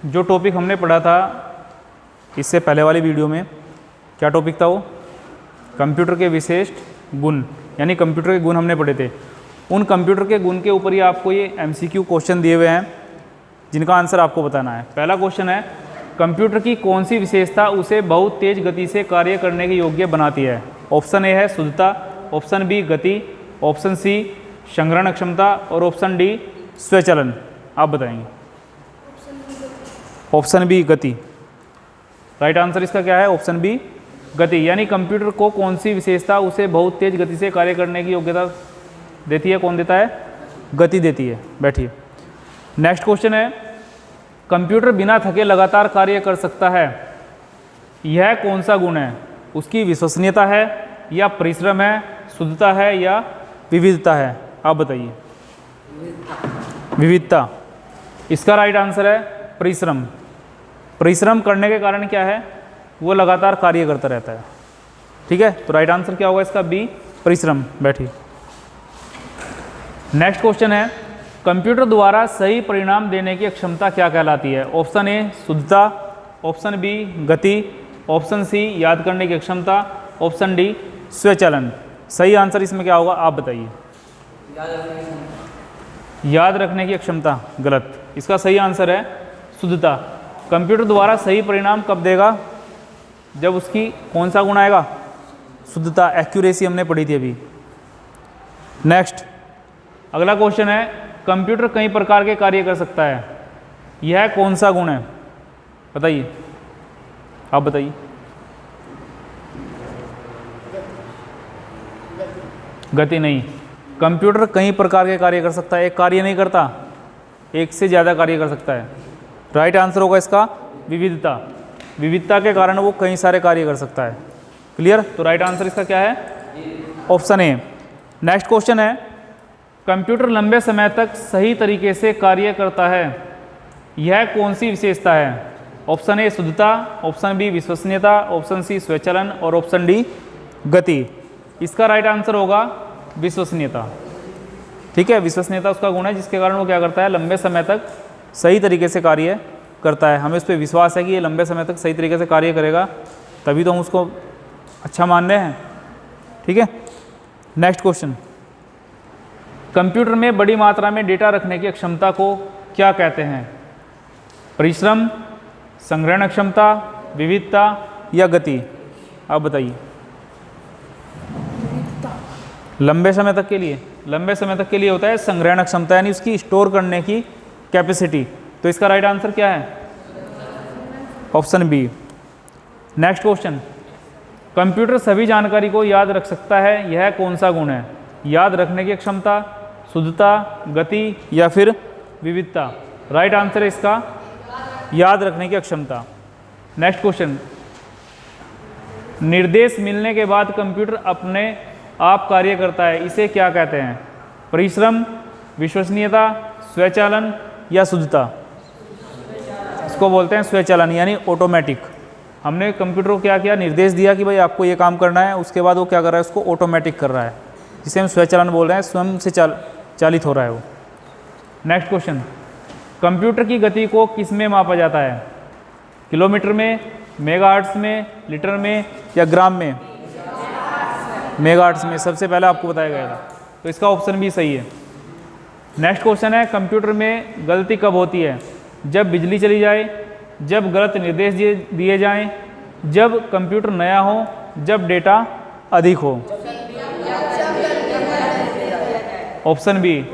जो टॉपिक हमने पढ़ा था इससे पहले वाली वीडियो में, क्या टॉपिक था वो? कंप्यूटर के विशिष्ट गुण, यानी कंप्यूटर के गुण हमने पढ़े थे। उन कंप्यूटर के गुण के ऊपर ही आपको ये MCQ क्वेश्चन दिए हुए हैं जिनका आंसर आपको बताना है। पहला क्वेश्चन है, कंप्यूटर की कौन सी विशेषता उसे बहुत तेज गति से कार्य करने के योग्य बनाती है? ऑप्शन ए है शुद्धता, ऑप्शन बी गति, ऑप्शन सी संग्रहण क्षमता और ऑप्शन डी स्वचालन। आप बताएंगे। ऑप्शन बी गति। राइट आंसर इसका क्या है? ऑप्शन बी गति। यानी कंप्यूटर को कौन सी विशेषता उसे बहुत तेज गति से कार्य करने की योग्यता देती है? कौन देता है? गति देती है। बैठिए। नेक्स्ट क्वेश्चन है, कंप्यूटर बिना थके लगातार कार्य कर सकता है, यह कौन सा गुण है? उसकी विश्वसनीयता है या परिश्रम है, शुद्धता है या विविधता है? आप बताइए। विविधता। इसका राइट आंसर है परिश्रम। परिश्रम करने के कारण क्या है? वो लगातार कार्य करता रहता है। ठीक है, तो राइट आंसर क्या होगा इसका? बी परिश्रम। बैठिए। नेक्स्ट क्वेश्चन है, कंप्यूटर द्वारा सही परिणाम देने की क्षमता क्या कहलाती है? ऑप्शन ए शुद्धता, ऑप्शन बी गति, ऑप्शन सी याद करने की क्षमता, ऑप्शन डी स्वचालन। सही आंसर इसमें क्या होगा? आप बताइए। याद रखने की क्षमता। गलत। इसका सही आंसर है शुद्धता। कंप्यूटर द्वारा सही परिणाम कब देगा? जब उसकी कौन सा गुण आएगा? शुद्धता, एक्यूरेसी हमने पढ़ी थी अभी। नेक्स्ट अगला क्वेश्चन है, कंप्यूटर कई प्रकार के कार्य कर सकता है, यह कौन सा गुण है? बताइए। आप बताइए। गति नहीं। कंप्यूटर कई प्रकार के कार्य कर सकता है, एक कार्य नहीं करता, एक से ज़्यादा कार्य कर सकता है। राइट आंसर होगा इसका विविधता। विविधता के कारण वो कई सारे कार्य कर सकता है। क्लियर? तो राइट आंसर इसका क्या है? Option A. नेक्स्ट क्वेश्चन है, कंप्यूटर लंबे समय तक सही तरीके से कार्य करता है, यह कौन सी विशेषता है? ऑप्शन ए शुद्धता, ऑप्शन बी विश्वसनीयता, ऑप्शन सी स्वचालन और ऑप्शन डी गति। इसका राइट आंसर होगा विश्वसनीयता। ठीक है, विश्वसनीयता उसका गुण है जिसके कारण वो क्या करता है? लंबे समय तक सही तरीके से कार्य करता है। हमें उस पर विश्वास है कि ये लंबे समय तक सही तरीके से कार्य करेगा, तभी तो हम उसको अच्छा मान रहे हैं। ठीक है। नेक्स्ट क्वेश्चन, कंप्यूटर में बड़ी मात्रा में डेटा रखने की क्षमता को क्या कहते हैं? परिश्रम, संग्रहण क्षमता, विविधता या गति? आप बताइए। लंबे समय तक के लिए, लंबे समय तक के लिए होता है संग्रहण क्षमता, यानी उसकी स्टोर करने की कैपेसिटी। तो इसका राइट आंसर क्या है? Option B. Next question, computer सभी जानकारी को याद रख सकता है, यह कौन सा गुण है? याद रखने की क्षमता, शुद्धता, गति या फिर विविधता? राइट आंसर है इसका याद रखने की क्षमता। नेक्स्ट क्वेश्चन, निर्देश मिलने के बाद कंप्यूटर अपने आप कार्य करता है, इसे क्या कहते हैं? परिश्रम, विश्वसनीयता, स्वचालन या शुद्धता? इसको बोलते हैं स्वचालन, यानी ऑटोमेटिक। हमने कंप्यूटर को क्या किया? निर्देश दिया कि भाई आपको ये काम करना है, उसके बाद वो क्या कर रहा है? उसको ऑटोमेटिक कर रहा है, जिसे हम स्वचालन बोल रहे हैं। स्वयं से चालित हो रहा है वो। नेक्स्ट क्वेश्चन, कंप्यूटर की गति को किस में मापा जाता है? किलोमीटर में, मेगाहर्ट्ज में, लीटर में या ग्राम में? मेगाहर्ट्ज में सबसे पहले आपको बताया गया था, तो इसका ऑप्शन भी सही है। नेक्स्ट क्वेश्चन है, कंप्यूटर में गलती कब होती है? जब बिजली चली जाए, जब गलत निर्देश दिए जाएं, जब कंप्यूटर नया हो, जब डेटा अधिक हो? ऑप्शन बी,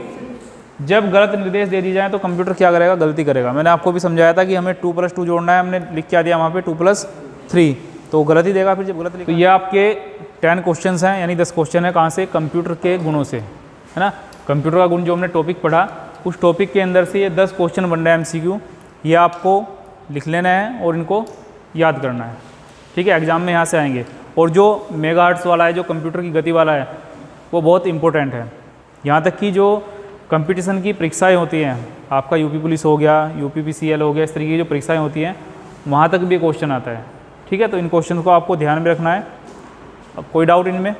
जब गलत निर्देश दे दिए जाएं तो कंप्यूटर क्या करेगा? गलती करेगा। मैंने आपको भी समझाया था कि हमें 2+2 जोड़ना है, हमने लिख क्या दिया वहाँ पे 2+3, तो गलत ही देगा फिर जब गलत। तो ये आपके 10 क्वेश्चंस हैं, यानी 10 क्वेश्चन है कहाँ से? कंप्यूटर के गुणों से, है ना। कंप्यूटर का गुण जो हमने टॉपिक पढ़ा, उस टॉपिक के अंदर से ये 10 क्वेश्चन बन रहे हैं MCQ। ये आपको लिख लेना है और इनको याद करना है। ठीक है, एग्जाम में यहाँ से आएंगे। और जो मेगाहर्ट्ज वाला है, जो कंप्यूटर की गति वाला है, वो बहुत इंपॉर्टेंट है। यहाँ तक कि जो कंपटीशन की परीक्षाएं होती हैं, आपका यूपी पुलिस हो गया, UPPCL हो गया, इस तरीके की जो परीक्षाएं होती हैं, वहाँ तक भी क्वेश्चन आता है। ठीक है, तो इन क्वेश्चन को आपको ध्यान में रखना है। अब कोई डाउट इनमें?